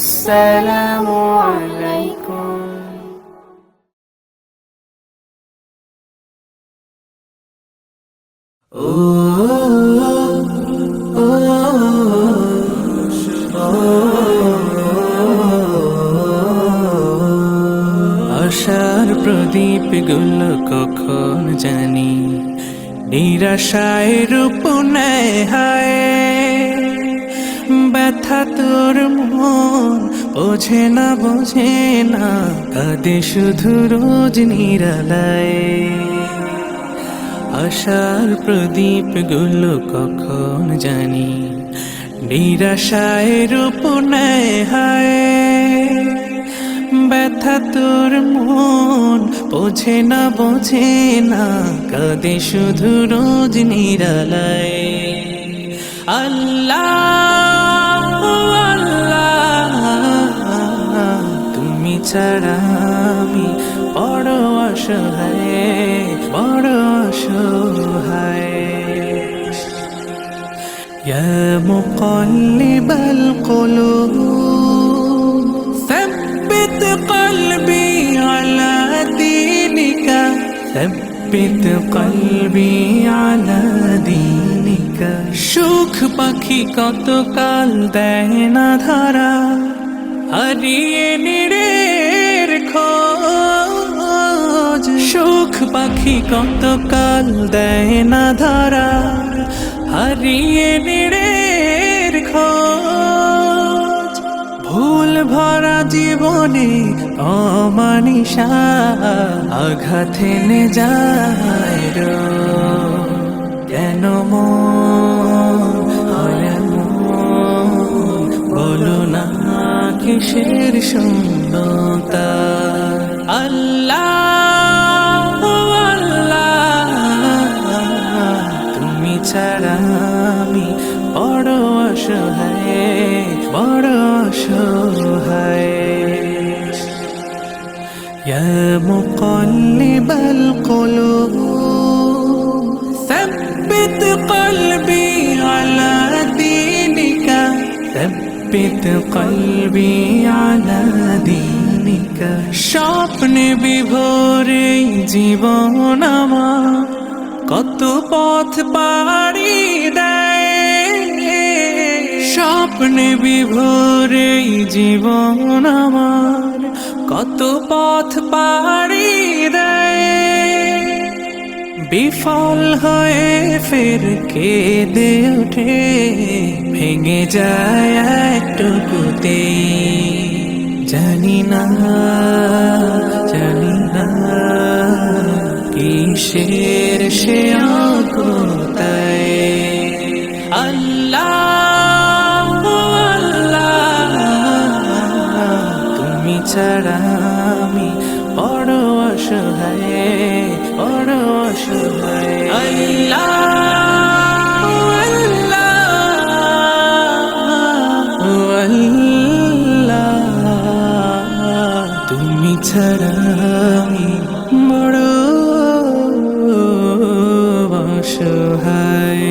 আসসালামু আলাইকুম। আশার প্রদীপ গুলো কখন জানি নিরাশায় রূপ নেয় হায়। ব্যথা তোর মন বোঝে না কাঁদে শুধু রোজ নিরালায়। আশার প্রদীপ গুলো কখন জানি নিরাশায় রূপ নেয় হায়। ব্যথা তোর মন বোঝে না কাঁদে শুধু রোজ নিরালায়। আল্লাহ আল্লাহ তুমি ছাড়া আমি বড় অসহায়। ইয়া মুকাল্লিবাল কুলুব ثبت قلبي على دينك ثبت قلبي على دينك। সুখ পাখি কত কাল দেয় না ধরা, হারিয়ে নিরের খোঁজ। সুখ পাখি কত কাল দেয় না ধরা, হারিয়ে নিরের খোঁজ। ভুল ভরা জীবনে অমানিসা আঘাত এনে যায় রোজ। কেন বলো না কিসের শূন্যতা। আল্লাহ আল্লাহ তুমি ছাড়া আমি বড় অসহায়। ইয়া মুকাল্লিবাল কুলুব ثبت قلبي على دينك ثبت قلبي على دينك। স্বপ্নে বিভোরে জীবন আমার কত পথ পাড়ি দেয়। স্বপ্নে বিভোরে জীবন আমার কত পথ পাড়ি দেয়। বিফল হয়ে ফের কেঁদে ওঠে, ভেঙে যায় একটুকুতে। জানি না কিসের সে আকুলতায়। আল্লাহ আল্লাহ তুমি ছাড়া আমি বড় অসহায়। আল্লাহ আল্লাহ তুমি ছাড়া আমি বড় অসহায়।